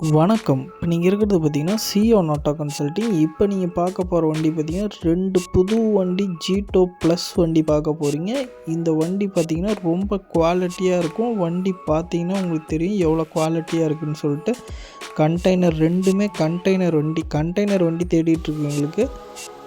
வணக்கம். இப்போ நீங்கள் இருக்கிறது பார்த்தீங்கன்னா சியோன் ஆட்டோ கன்சல்ட்டிங். இப்போ நீங்கள் பார்க்க போகிற வண்டி பார்த்தீங்கன்னா 2 புது வண்டி ஜீட்டோ ப்ளஸ் வண்டி பார்க்க போகிறீங்க. இந்த வண்டி பார்த்தீங்கன்னா ரொம்ப குவாலிட்டியாக இருக்கும். வண்டி பார்த்தீங்கன்னா உங்களுக்கு தெரியும் எவ்வளோ குவாலிட்டியாக இருக்குதுன்னு சொல்லிட்டு. கண்டெய்னர் ரெண்டுமே கண்டெய்னர் வண்டி தேடிட்டு இருக்கவங்களுக்கு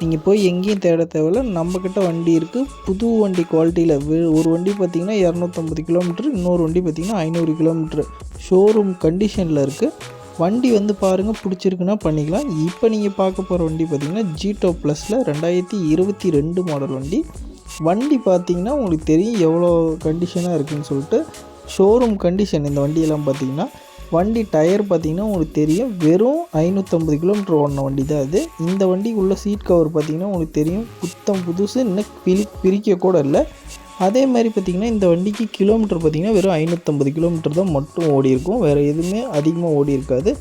நீங்கள் போய் எங்கேயும் தேட தேவையில்ல. நம்மக்கிட்ட வண்டி இருக்குது. புது வண்டி குவாலிட்டியில் ஒரு வண்டி பார்த்திங்கன்னா 250 கிலோமீட்ரு, இன்னொரு வண்டி பார்த்திங்கன்னா 500 கிலோமீட்ரு ஷோரூம் கண்டிஷனில் இருக்குது. வண்டி வந்து பாருங்கள், பிடிச்சிருக்குன்னா பண்ணிக்கலாம். இப்போ நீங்கள் பார்க்க போகிற வண்டி பார்த்திங்கன்னா ஜீட்டோ ப்ளஸில் 2022 மாடல் வண்டி பார்த்திங்கன்னா உங்களுக்கு தெரியும் எவ்வளோ கண்டிஷனாக இருக்குதுன்னு சொல்லிட்டு. ஷோரூம் கண்டிஷன் இந்த வண்டியெல்லாம் பார்த்திங்கன்னா. வண்டி டயர் பார்த்திங்கன்னா உங்களுக்கு தெரியும் வெறும் 550 கிலோமீட்டர் ஓடின வண்டி தான் இது. இந்த வண்டிக்குள்ளே சீட் கவர் பார்த்திங்கன்னா உங்களுக்கு தெரியும் புத்தம் புதுசு, இன்னும் பிரிக்க கூட இல்லை. அதே மாதிரி பார்த்திங்கன்னா இந்த வண்டிக்கு கிலோமீட்டர் பார்த்திங்கன்னா வெறும் 550 கிலோமீட்டர் தான் மட்டும் ஓடி இருக்கும். வேறு எதுவுமே அதிகமாக ஓடி இருக்காது.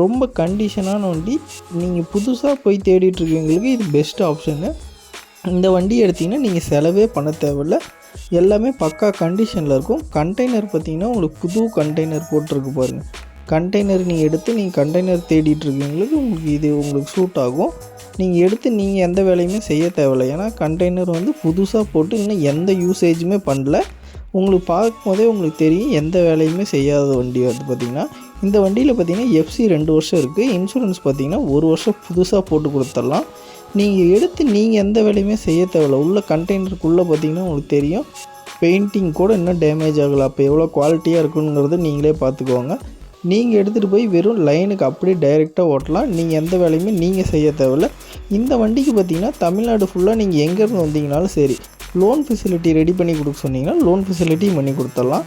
ரொம்ப கண்டிஷனான வண்டி. நீங்கள் புதுசாக போய் தேடிட்டுருக்கவங்களுக்கு இது பெஸ்ட் ஆப்ஷனு. இந்த வண்டி எடுத்திங்கன்னா நீங்கள் செலவே பண்ண தேவையில்ல. எல்லாமே பக்கா கண்டிஷனில் இருக்கும். கண்டெய்னர் பார்த்திங்கன்னா உங்களுக்கு புது கண்டெய்னர் போட்டிருக்கு பாருங்கள். கண்டெய்னர் நீங்கள் எடுத்து நீங்கள் கண்டெய்னர் தேடிட்டுருக்கவங்களுக்கு உங்களுக்கு சூட் ஆகும். நீங்கள் எடுத்து நீங்கள் எந்த வேலையுமே செய்ய தேவையில்லை. ஏன்னா கண்டெய்னர் வந்து புதுசாக போட்டு இன்னும் எந்த யூசேஜுமே பண்ணல. உங்களுக்கு பார்க்கும்போதே உங்களுக்கு தெரியும் எந்த வேலையுமே செய்யாத வண்டி வந்து பார்த்திங்கன்னா. இந்த வண்டியில் பார்த்திங்கன்னா எஃப்சி 2 வருஷம் இருக்குது. இன்சூரன்ஸ் பார்த்திங்கன்னா 1 வருஷம் புதுசாக போட்டு கொடுத்துடலாம். நீங்கள் எடுத்து நீங்கள் எந்த வேலையுமே செய்ய தேவையில்ல. உள்ள கண்டெய்னருக்குள்ளே பார்த்திங்கன்னா உங்களுக்கு தெரியும் பெயிண்டிங் கூட இன்னும் டேமேஜ் ஆகலை. அப்போ எவ்வளோ குவாலிட்டியாக இருக்குங்கிறத நீங்களே பார்த்துக்கோங்க. நீங்கள் எடுத்துகிட்டு போய் வெறும் லைனுக்கு அப்படியே டைரெக்டாக ஓட்டலாம். நீங்கள் எந்த வேலையுமே நீங்கள் செய்ய தேவையில்ல. இந்த வண்டிக்கு பார்த்திங்கன்னா தமிழ்நாடு ஃபுல்லாக நீங்கள் எங்கேருந்து வந்தீங்கனாலும் சரி, லோன் ஃபெசிலிட்டி ரெடி பண்ணி கொடுக்க சொன்னீங்கன்னா லோன் ஃபெசிலிட்டியும் பண்ணி கொடுத்துடலாம்.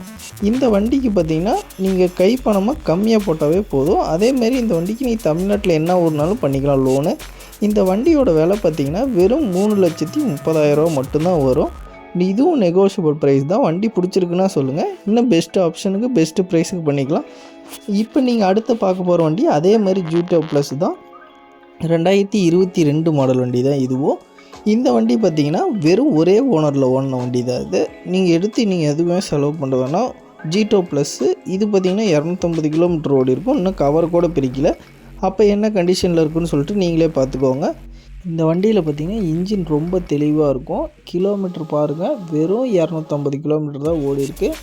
இந்த வண்டிக்கு பார்த்திங்கன்னா நீங்கள் கைப்பணமாக கம்மியாக போட்டாவே போதும். அதேமாரி இந்த வண்டிக்கு நீங்கள் தமிழ்நாட்டில் என்ன ஊர்னாலும் பண்ணிக்கலாம் லோனு. இந்த வண்டியோட விலை பார்த்திங்கன்னா வெறும் 3,30,000 மட்டும்தான் வரும். இதுவும் நெகோஷியபிள் ப்ரைஸ் தான். வண்டி பிடிச்சிருக்குன்னா சொல்லுங்கள், இன்னும் பெஸ்ட் ஆப்ஷனுக்கு பெஸ்ட்டு ப்ரைஸுக்கு பண்ணிக்கலாம். இப்போ நீங்கள் அடுத்து பார்க்க போகிற வண்டி அதே மாதிரி ஜீட்டோ ப்ளஸ் தான். 2022 மாடல் வண்டி தான் இதுவும். இந்த வண்டி பார்த்திங்கன்னா வெறும் ஒரே ஓனரில் ஓடின வண்டி தான் இது. நீங்கள் எடுத்து நீங்கள் எதுவுமே செலவு பண்ண வேணாம். ஜீட்டோ ப்ளஸ்ஸு இது பார்த்திங்கன்னா 250 கிலோமீட்டர் ஓடி இருக்கும். இன்னும் கவர் கூட பிரிக்கல. அப்போ என்ன கண்டிஷனில் இருக்குன்னு சொல்லிட்டு நீங்களே பார்த்துக்கோங்க. இந்த வண்டியில் பார்த்திங்கன்னா இன்ஜின் ரொம்ப தெளிவாக இருக்கும். கிலோமீட்டர் பாருங்கள், வெறும் 250 கிலோமீட்டர் தான் ஓடி இருக்குது.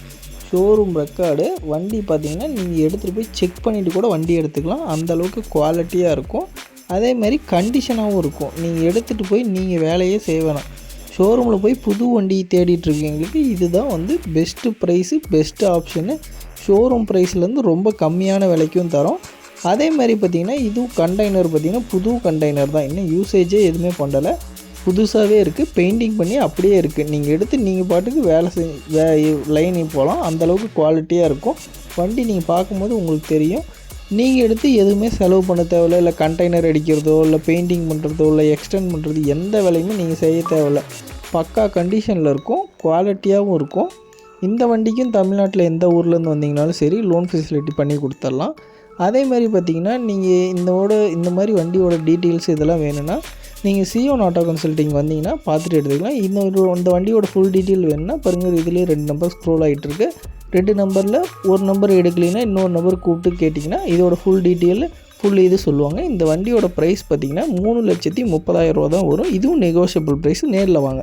Showroom record. வண்டி பார்த்திங்கன்னா நீங்கள் எடுத்துகிட்டு போய் செக் பண்ணிவிட்டு கூட வண்டி எடுத்துக்கலாம். அந்தளவுக்கு குவாலிட்டியாக இருக்கும். அதேமாதிரி கண்டிஷனாகவும் இருக்கும். நீங்கள் எடுத்துகிட்டு போய் நீங்கள் வேலையே செய்ய வேணாம். ஷோரூமில் போய் புது வண்டி தேடிட்டுருக்கவங்களுக்கு இதுதான் வந்து best price, best option. Showroom ப்ரைஸ்லேருந்து ரொம்ப கம்மியான விலைக்கும் தரோம். அதே மாதிரி பார்த்திங்கன்னா இதுவும் கண்டெய்னர் பார்த்திங்கன்னா புது கண்டெய்னர் தான். இன்னும் யூசேஜே எதுவுமே பண்ணலை, புதுசாகவே இருக்குது. பெயிண்டிங் பண்ணி அப்படியே இருக்குது. நீங்கள் எடுத்து நீங்கள் பாட்டுக்கு லைனிங் போகலாம். அந்தளவுக்கு குவாலிட்டியாக இருக்கும். வண்டி நீங்கள் பார்க்கும்போது உங்களுக்கு தெரியும். நீங்கள் எடுத்து எதுவுமே செலவு பண்ண தேவையில்ல. இல்லை கண்டெய்னர் அடிக்கிறதோ இல்லை பெயிண்டிங் பண்ணுறதோ இல்லை எக்ஸ்டெண்ட் பண்ணுறது எந்த வேலையுமே நீங்கள் செய்ய தேவையில்ல. பக்கா கண்டிஷனில் இருக்கும், குவாலிட்டியாகவும் இருக்கும். இந்த வண்டிக்கும் தமிழ்நாட்டில் எந்த ஊர்லேருந்து வந்தீங்கனாலும் சரி லோன் ஃபெசிலிட்டி பண்ணி கொடுத்துடலாம். அதே மாதிரி பார்த்திங்கன்னா நீங்கள் இந்த மாதிரி வண்டியோட டீட்டெயில்ஸ் இதெல்லாம் வேணும்னா நீங்கள் சியோன் ஆட்டோ கன்சல்ட்டிங் வந்தீங்கன்னா பார்த்துட்டு எடுத்துக்கலாம். இந்த வண்டியோட ஃபுல் டீட்டெயில் வேணும்னா பாருங்கள், இதுலேயே 2 நம்பர் ஸ்க்ரோல் ஆகிட்டுருக்கு. 2 நம்பரில் ஒரு நம்பர் எடுக்கலைன்னா இன்னொரு நம்பர் கூப்பிட்டு கேட்டிங்கன்னா இதோட ஃபுல் டீட்டெயில் இது சொல்லுவாங்க. இந்த வண்டியோட ப்ரைஸ் பார்த்திங்கன்னா 3,30,000 தான் வரும். இதுவும் நெகோஷியபிள் ப்ரைஸ். நேரில் வாங்க.